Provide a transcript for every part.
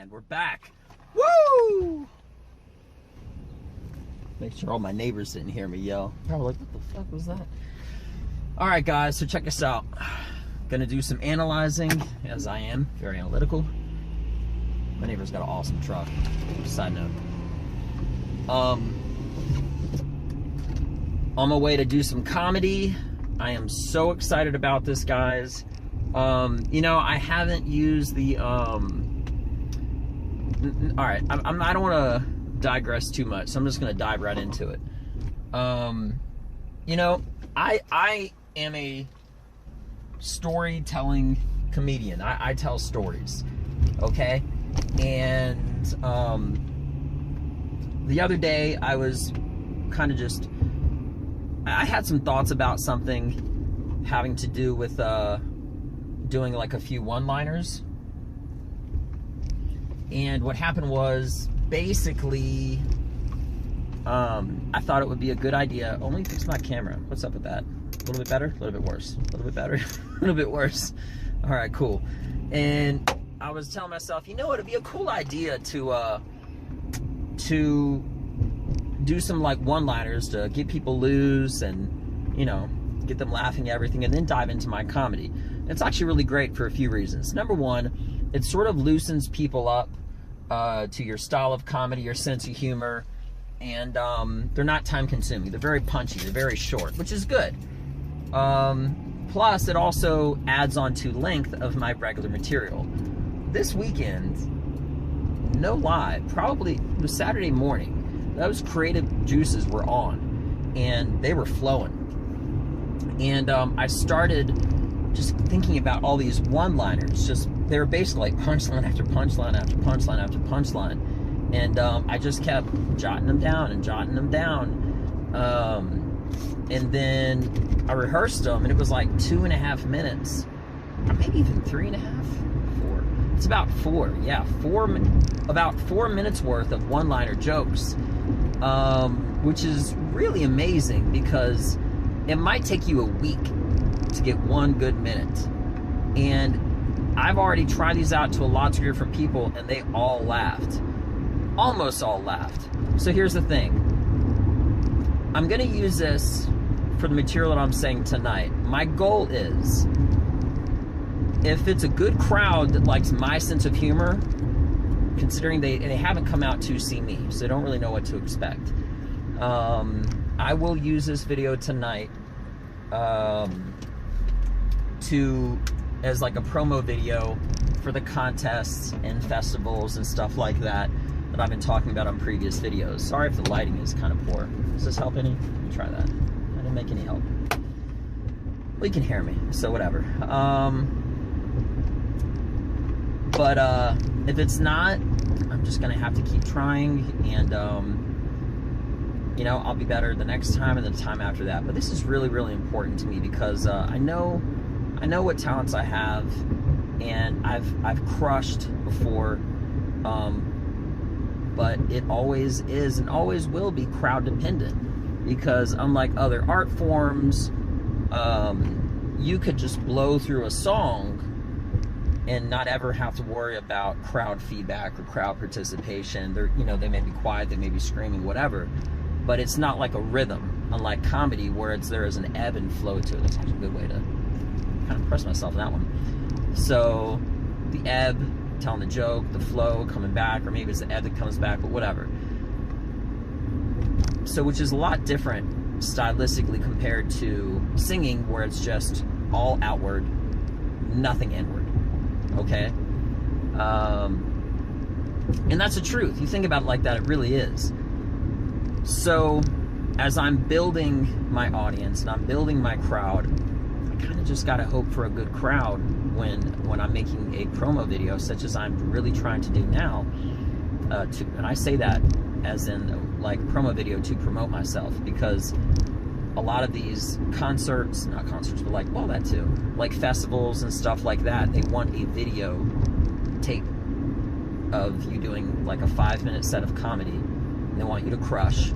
And we're back. Woo! Make sure all my neighbors didn't hear me yell. Probably like, what the fuck was that? All right, guys, so check this out. Gonna do some analyzing, as I am, very analytical. My neighbor's got an awesome truck. Side note. On my way to do some comedy. I am so excited about this, guys. You know, I haven't used the, all right, I don't want to digress too much, so I'm just going to dive right into it. You know, I am a storytelling comedian. I tell stories, okay? And the other day I was kind of just, I had some thoughts about something having to do with doing like a few one-liners. And what happened was, basically, I thought it would be a good idea. Only fix my camera. What's up with that? A little bit better? A little bit worse? A little bit better? A little bit worse. All right, cool. And I was telling myself, you know, it'd be a cool idea to do some like one-liners to get people loose and, you know, get them laughing at everything, and then dive into my comedy. It's actually really great for a few reasons. Number one, it sort of loosens people up to your style of comedy, your sense of humor, and they're not time-consuming. They're very punchy. They're very short, which is good. Plus, it also adds on to length of my regular material. This weekend, no lie, probably it was Saturday morning, those creative juices were on, and they were flowing. And I started just thinking about all these one-liners. Just, they were basically like punchline after punchline after punchline after punchline. And I just kept jotting them down and jotting them down. And then I rehearsed them, and it was like 2.5 minutes, or maybe even 3.5, 4. It's about 4, yeah, about 4 minutes worth of one-liner jokes, which is really amazing because it might take you a week to get one good minute. And I've already tried these out to a lot of different people, and they all laughed. Almost all laughed. So here's the thing. I'm gonna use this for the material that I'm saying tonight. My goal is, if it's a good crowd that likes my sense of humor, considering they haven't come out to see me, so they don't really know what to expect, I will use this video tonight as like a promo video for the contests and festivals and stuff like that I've been talking about on previous videos. Sorry if the lighting is kind of poor. Does this help any? Let me try that. I didn't make any help. Well, you can hear me, so whatever. But if it's not, I'm just gonna have to keep trying, and you know, I'll be better the next time and the time after that. But this is really, really important to me because I know what talents I have, and I've crushed before, but it always is and always will be crowd dependent, because unlike other art forms, you could just blow through a song and not ever have to worry about crowd feedback or crowd participation. They're, you know, they may be quiet, they may be screaming, whatever, but it's not like a rhythm, unlike comedy where there is an ebb and flow to it. That's actually a good way to kind of impress myself in that one. So the ebb, telling the joke, the flow, coming back, or maybe it's the ebb that comes back, but whatever. So, which is a lot different stylistically compared to singing, where it's just all outward, nothing inward, okay? And that's the truth. You think about it like that, it really is. So, as I'm building my audience and I'm building my crowd, I kind of just gotta hope for a good crowd when I'm making a promo video, such as I'm really trying to do now. And I say that as in like promo video to promote myself, because a lot of these concerts, not concerts, but like, well, that too, like festivals and stuff like that, they want a video tape of you doing like a 5-minute set of comedy, and they want you to crush.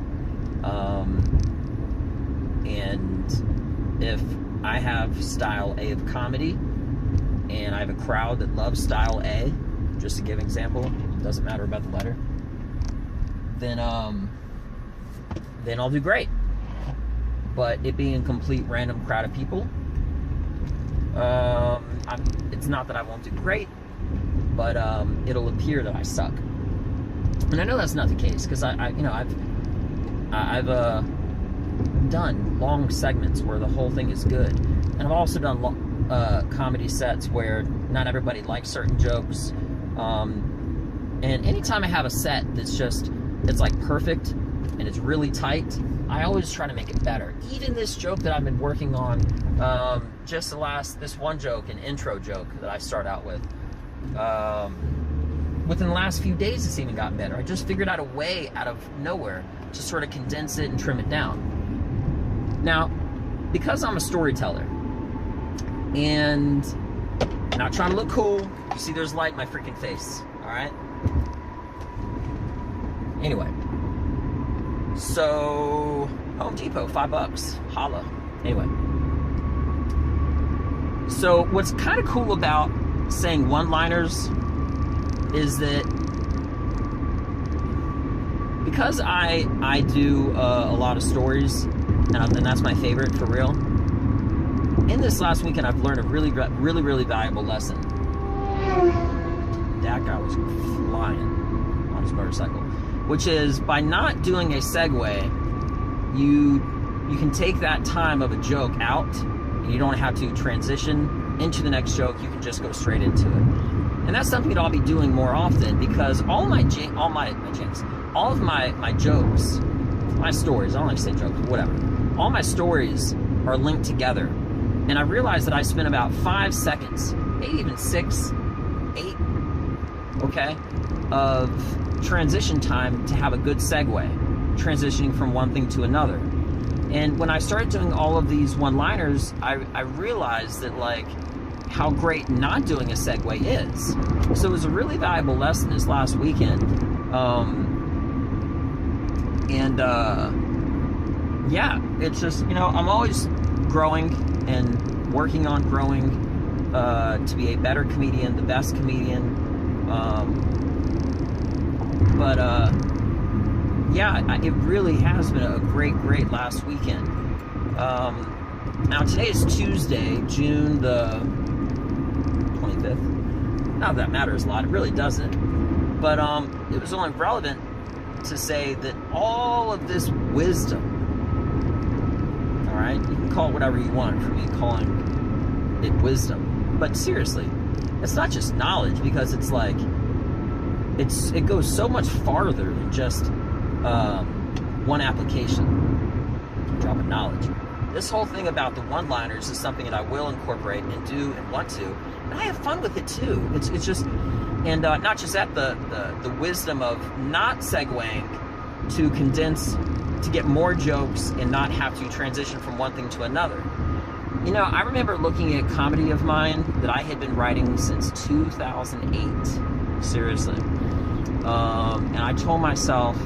And if I have style A of comedy, and I have a crowd that loves style A, just to give an example, it doesn't matter about the letter, then I'll do great. But it being a complete random crowd of people, it's not that I won't do great, but it'll appear that I suck. And I know that's not the case, because I've done long segments where the whole thing is good, and I've also done comedy sets where not everybody likes certain jokes. And anytime I have a set that's it's like perfect and it's really tight, I always try to make it better. Even this joke that I've been working on, this one joke, an intro joke that I start out with, within the last few days it's even gotten better. I just figured out a way out of nowhere to sort of condense it and trim it down. Now, because I'm a storyteller, and I'm not trying to look cool, you see there's light in my freaking face, alright? Anyway, so Home Depot, $5, holla. Anyway, so what's kind of cool about saying one-liners is that because I do a lot of stories, and that's my favorite for real. In this last weekend, I've learned a really valuable lesson. That guy was flying on his motorcycle. Which is, by not doing a segue, you can take that time of a joke out, and you don't have to transition into the next joke. You can just go straight into it. And that's something that I'll be doing more often, because all of my jokes, my stories, I don't like to say jokes, but whatever, all my stories are linked together. And I realized that I spent about 5 seconds, maybe even 6, 8, okay, of transition time to have a good segue, transitioning from one thing to another. And when I started doing all of these one-liners, I realized that, like, how great not doing a segue is. So it was a really valuable lesson this last weekend. Yeah, it's just, I'm always growing and working on growing to be a better comedian, the best comedian. Yeah, it really has been a great last weekend. Now today is Tuesday, June the 25th. Not that matters a lot, it really doesn't. But it was only relevant to say that all of this wisdom, alright, you can call it whatever you want, for me calling it wisdom. But seriously, it's not just knowledge, because it's like, it goes so much farther than just one application, drop of knowledge. This whole thing about the one-liners is something that I will incorporate and do and want to, and I have fun with it too. It's just, and not just that, the wisdom of not segueing to condense, to get more jokes and not have to transition from one thing to another. I remember looking at comedy of mine that I had been writing since 2008, seriously. And I told myself,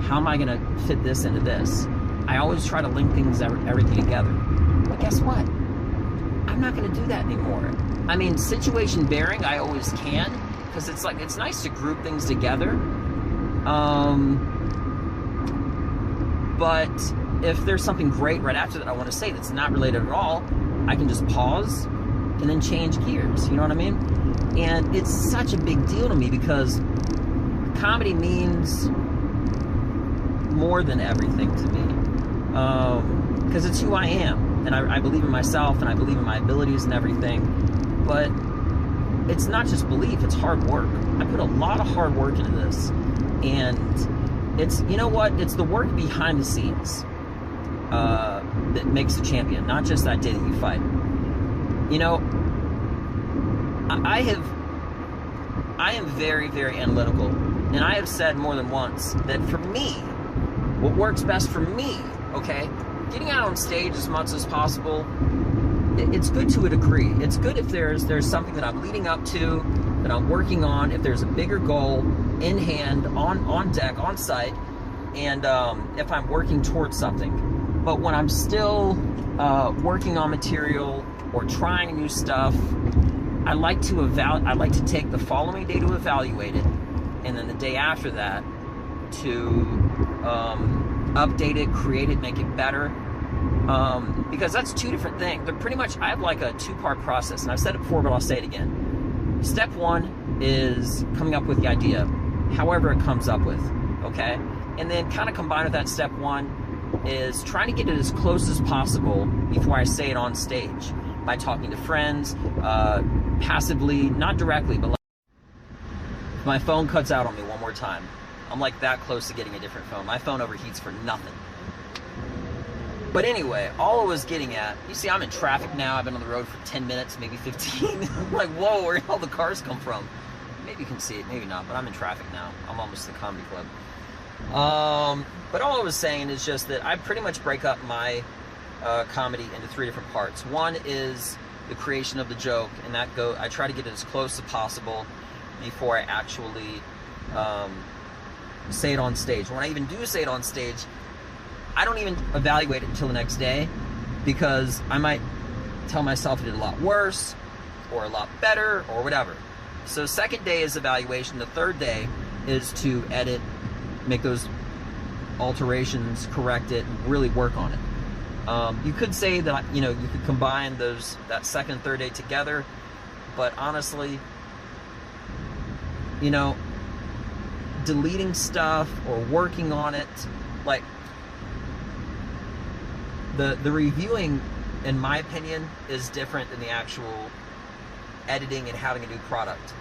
how am I going to fit this into this? I always try to link everything together. But guess what? I'm not going to do that anymore. I mean, situation bearing, I always can, because it's nice to group things together. But if there's something great right after that I want to say that's not related at all, I can just pause and then change gears. You know what I mean? And it's such a big deal to me, because comedy means more than everything to me, because it's who I am, and I believe in myself, and I believe in my abilities and everything. But it's not just belief, it's hard work. I put a lot of hard work into this, and it's, it's the work behind the scenes that makes the champion, not just that day that you fight. I am very analytical, and I have said more than once that for me, what works best for me, okay, getting out on stage as much as possible, it's good to a degree. It's good if there's something that I'm leading up to, that I'm working on, if there's a bigger goal in hand, on deck, on site, and if I'm working towards something. But when I'm still working on material or trying new stuff, I like to take the following day to evaluate it, and then the day after that to update it, create it, make it better. Because that's two different things. They're pretty much, I have like a two-part process, and I've said it before, but I'll say it again. Step one is coming up with the idea, however it comes up with, okay? And then kind of combined with that step one is trying to get it as close as possible before I say it on stage, by talking to friends, passively, not directly, but like, if my phone cuts out on me one more time, I'm like that close to getting a different phone. My phone overheats for nothing. But anyway, all I was getting at, you see I'm in traffic now, I've been on the road for 10 minutes, maybe 15. I'm like, whoa, where did all the cars come from? Maybe you can see it, maybe not, but I'm in traffic now. I'm almost at the comedy club. But all I was saying is just that I pretty much break up my comedy into three different parts. One is the creation of the joke, and I try to get it as close as possible before I actually say it on stage. When I even do say it on stage, I don't even evaluate it until the next day, because I might tell myself I did a lot worse or a lot better or whatever. So second day is evaluation. The third day is to edit, make those alterations, correct it, really work on it. You could say that, you know, you could combine that second and third day together, but honestly, you know, deleting stuff or working on it, like, the reviewing, in my opinion, is different than the actual editing and having a new product.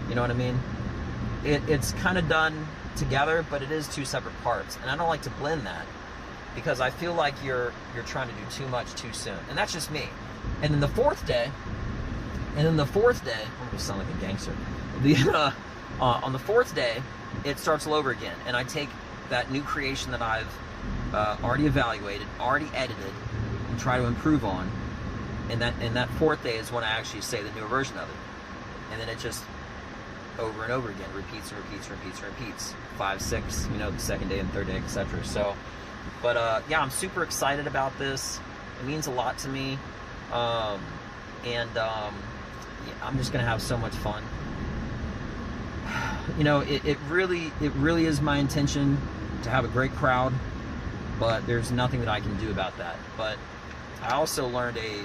You know what I mean? It's kind of done together, but it is two separate parts, and I don't like to blend that, because I feel like you're trying to do too much too soon, and that's just me. And then the fourth day, I'm gonna sound like a gangster. On the fourth day, it starts all over again, and I take that new creation that I've already evaluated, already edited, and try to improve on. And that fourth day is when I actually say the newer version of it. And then it just over and over again repeats and repeats and repeats and repeats. 5, 6, you know, the second day and third day, etc. So, but yeah, I'm super excited about this. It means a lot to me, yeah, I'm just gonna have so much fun. You know, it really is my intention to have a great crowd, but there's nothing that I can do about that. But I also learned a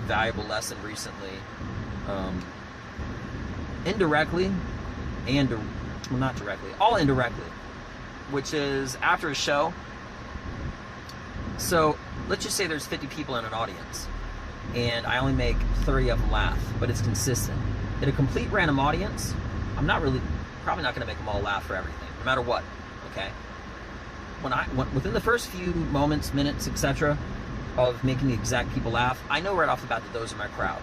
valuable lesson recently, indirectly, and, well, not directly, all indirectly, which is after a show. So let's just say there's 50 people in an audience, and I only make 30 of them laugh, but it's consistent. In a complete random audience, I'm probably not going to make them all laugh for everything, no matter what, okay? Within the first few moments, minutes, etc., of making the exact people laugh, I know right off the bat that those are my crowd.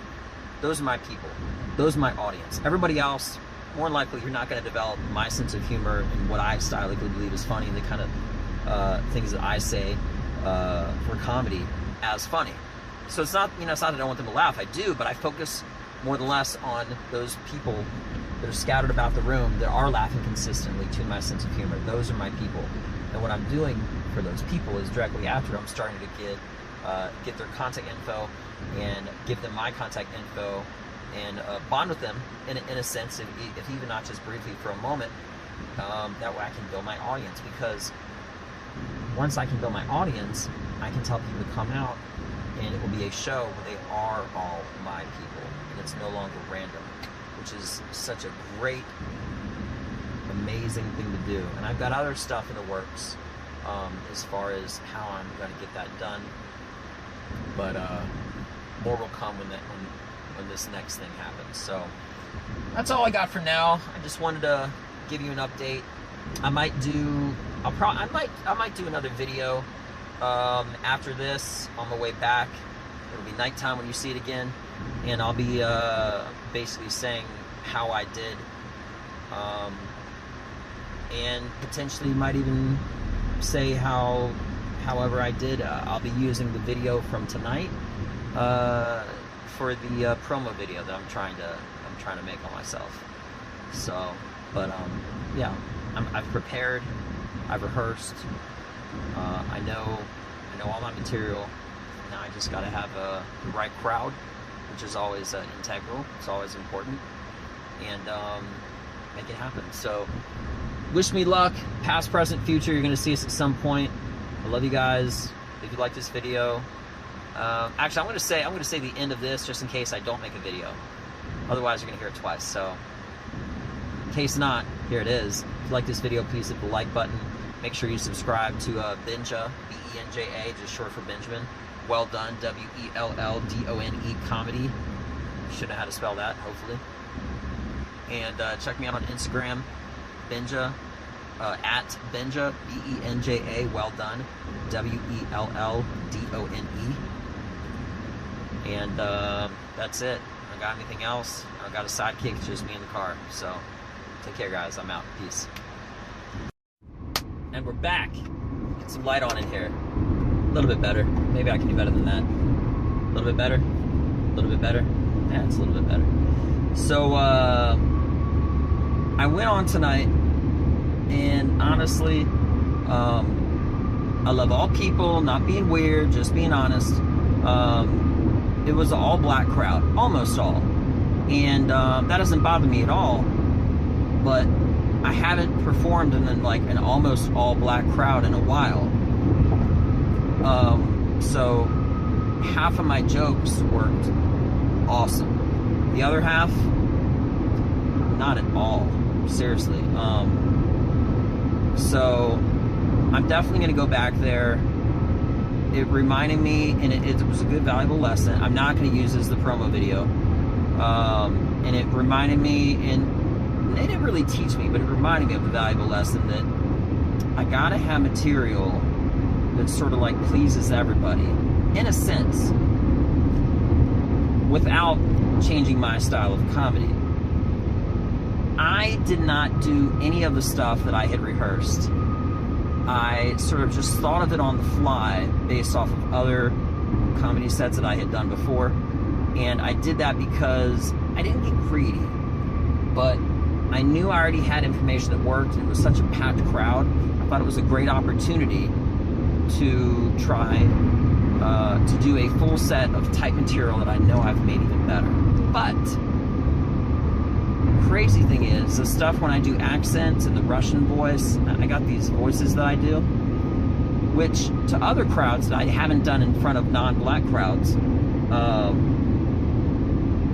Those are my people. Those are my audience. Everybody else, more than likely, you're not going to develop my sense of humor and what I stylistically believe is funny, and the kind of things that I say for comedy as funny. So it's not, you know, it's not that I don't want them to laugh. I do, but I focus more than less on those people that are scattered about the room that are laughing consistently to my sense of humor. Those are my people. And what I'm doing for those people is directly after, I'm starting to get their contact info and give them my contact info and bond with them in a sense, if even not just briefly for a moment. That way I can build my audience, because once I can build my audience, I can tell people to come out, and it will be a show where they are all my people, and it's no longer random, which is such a great, amazing thing to do. And I've got other stuff in the works as far as how I'm going to get that done, but more will come when this next thing happens. So that's all I got for now. I just wanted to give you an update. I might do another video after this on the way back. It'll be nighttime when you see it again, and I'll be basically saying how I did, and potentially might even say however I did. I'll be using the video from tonight for the promo video that I'm trying to make on myself. So, but yeah, I've prepared, I've rehearsed, I know all my material. Now I just got to have the right crowd, which is always integral. It's always important, and make it happen. So wish me luck, past, present, future. You're gonna see us at some point. I love you guys. If you like this video, actually I'm gonna say the end of this just in case I don't make a video. Otherwise you're gonna hear it twice. So in case not, here it is. If you like this video, please hit the like button. Make sure you subscribe to Benja, B-E-N-J-A, just short for Benjamin. Welldone, W-E-L-L-D-O-N-E comedy. Should know how to spell that, hopefully. And check me out on Instagram, Benja, at Benja, B-E-N-J-A, Welldone, W-E-L-L-D-O-N-E. And that's it. I got anything else? I got a sidekick, it's just me in the car. So take care, guys. I'm out. Peace. And we're back. Get some light on in here. A little bit better. Maybe I can do better than that. A little bit better. A little bit better. Yeah, it's a little bit better. So I went on tonight, and honestly, I love all people, not being weird, just being honest. It was an all-black crowd, almost all, and that doesn't bother me at all. But I haven't performed in like an almost all-black crowd in a while. So half of my jokes worked awesome. The other half, not at all. Seriously. So I'm definitely going to go back there. It reminded me, and it was a good, valuable lesson. I'm not going to use this as the promo video. And it reminded me, and they didn't really teach me, but it reminded me of a valuable lesson that I got to have material that sort of like pleases everybody, in a sense, without changing my style of comedy. I did not do any of the stuff that I had rehearsed. I sort of just thought of it on the fly based off of other comedy sets that I had done before. And I did that because I didn't get greedy, but I knew I already had information that worked, and it was such a packed crowd. I thought it was a great opportunity to try to do a full set of type material that I know I've made even better. But crazy thing is, the stuff when I do accents and the Russian voice, I got these voices that I do, which to other crowds that I haven't done in front of non-black crowds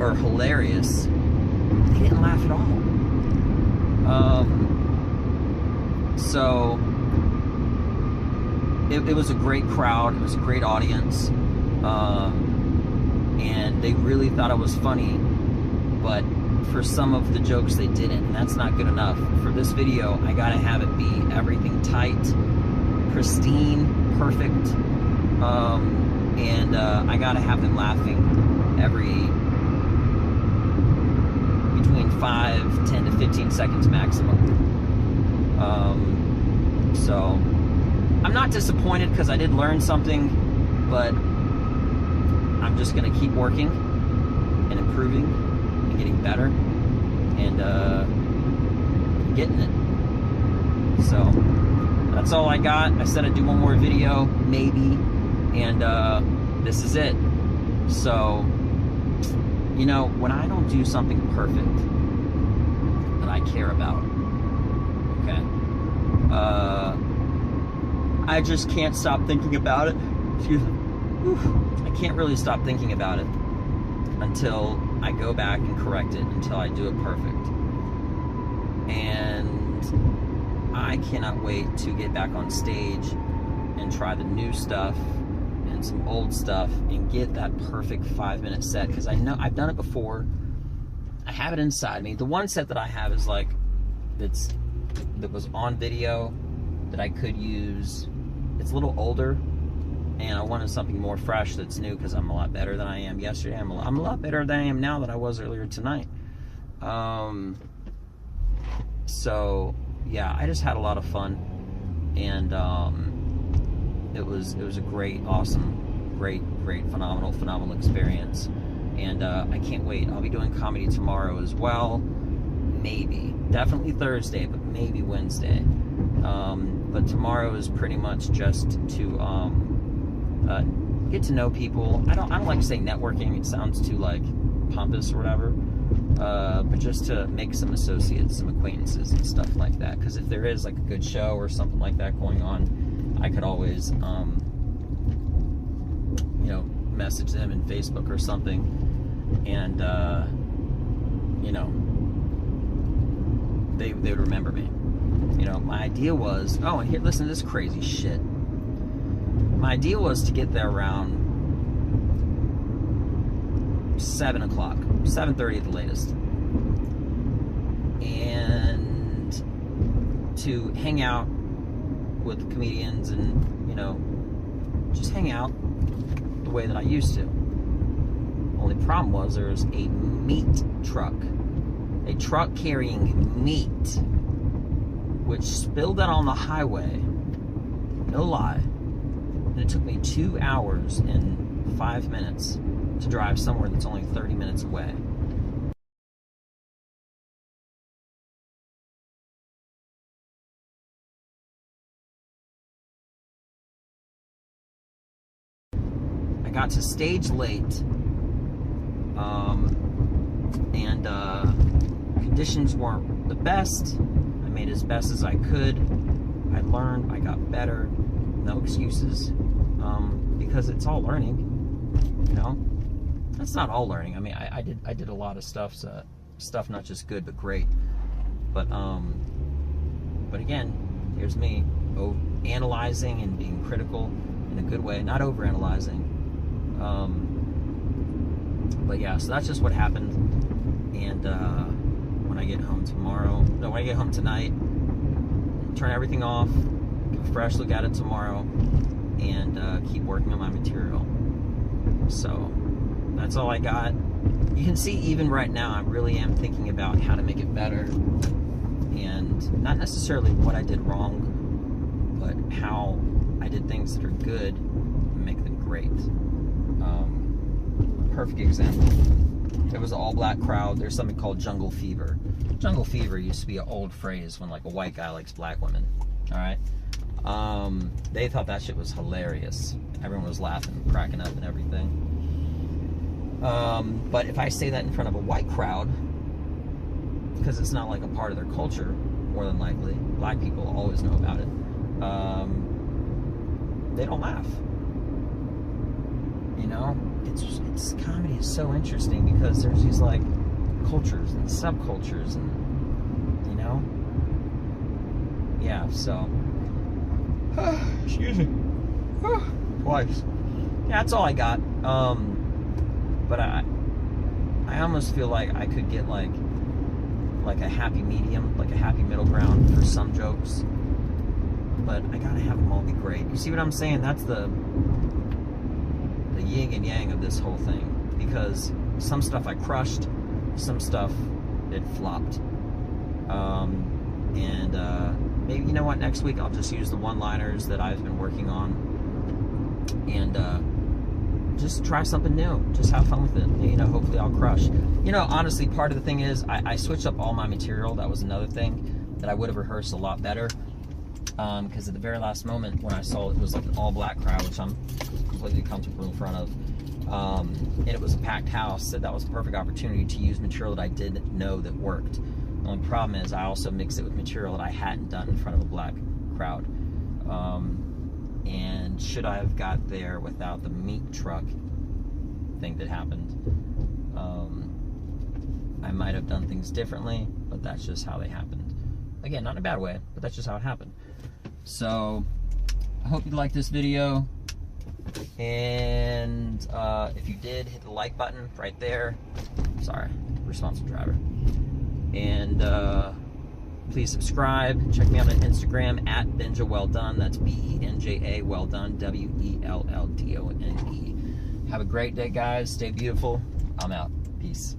are hilarious. They didn't laugh at all. So it was a great crowd. It was a great audience, and they really thought it was funny, but for some of the jokes they didn't, and that's not good enough. For this video, I gotta have it be everything tight, pristine, perfect, and I gotta have them laughing every between 5, 10 to 15 seconds maximum. So I'm not disappointed because I did learn something, but I'm just gonna keep working and improving and getting better and getting it. So that's all I got. I said I'd do one more video, maybe, and this is it. So, you know, when I don't do something perfect that I care about, okay, I just can't stop thinking about it. Excuse me. I can't really stop thinking about it until I go back and correct it, until I do it perfect. And I cannot wait to get back on stage and try the new stuff and some old stuff and get that perfect 5-minute set, because I know I've done it before. I have it inside me. The one set that I have is like that was on video that I could use. It's a little older, and I wanted something more fresh that's new, because I'm a lot better than I am yesterday. I'm a lot better than I am now than I was earlier tonight. So yeah, I just had a lot of fun, and it was a great, awesome, great, phenomenal experience. And I can't wait. I'll be doing comedy tomorrow as well. Maybe, definitely Thursday, but maybe Wednesday. But tomorrow is pretty much just to get to know people. I don't like saying networking. It sounds too like pompous or whatever. But just to make some associates, some acquaintances and stuff like that. Because if there is like a good show or something like that going on, I could always, you know, message them in Facebook or something, and you know, they would remember me. You know, my idea was, oh, and here, listen to this crazy shit. My idea was to get there around 7 o'clock, 7:30 at the latest, and to hang out with the comedians and, you know, just hang out the way that I used to. Only problem was there was a meat truck, a truck carrying meat, which spilled out on the highway, no lie, and it took me 2 hours and 5 minutes to drive somewhere that's only 30 minutes away. I got to stage late, and conditions weren't the best. I made as best as I could. I learned, I got better, no excuses, because it's all learning, you know. That's not all learning. I mean, I did a lot of stuff, so stuff not just good but great. But again, here's me analyzing and being critical in a good way, not over-analyzing. But yeah, so that's just what happened. And when I get home when I get home tonight, turn everything off, give a fresh look at it tomorrow, and keep working on my material. So that's all I got. You can see even right now, I really am thinking about how to make it better, and not necessarily what I did wrong, but how I did things that are good and make them great. Perfect example. There was an all-black crowd. There's something called jungle fever. Jungle fever used to be an old phrase when like a white guy likes black women. All right. They thought that shit was hilarious. Everyone was laughing, cracking up and everything. But if I say that in front of a white crowd, because it's not like a part of their culture, more than likely, black people always know about it, they don't laugh. You know, it's comedy is so interesting because there's these like cultures and subcultures, and you know, yeah. So, excuse me, twice. Yeah, that's all I got. But I almost feel like I could get like a happy medium, like a happy middle ground for some jokes. But I gotta have them all be great. You see what I'm saying? That's the yin and yang of this whole thing. Because some stuff I crushed, some stuff it flopped. Maybe, you know what, next week I'll just use the one-liners that I've been working on, and just try something new. Just have fun with it. You know, hopefully I'll crush. You know, honestly, part of the thing is I switched up all my material. That was another thing that I would have rehearsed a lot better. Because at the very last moment when I saw it was like an all-black crowd, which I'm completely comfortable in front of, and it was a packed house, so that was a perfect opportunity to use material that I did know that worked. The only problem is I also mixed it with material that I hadn't done in front of a black crowd. And should I have got there without the meat truck thing that happened, I might have done things differently, but that's just how they happened. Again, not in a bad way, but that's just how it happened. So, I hope you liked this video, and if you did, hit the like button right there. Sorry, responsible driver. And please subscribe. Check me out on Instagram at Benja Welldone. That's B-E-N-J-A Welldone, W-E-L-L-D-O-N-E. Have a great day, guys. Stay beautiful. I'm out. Peace.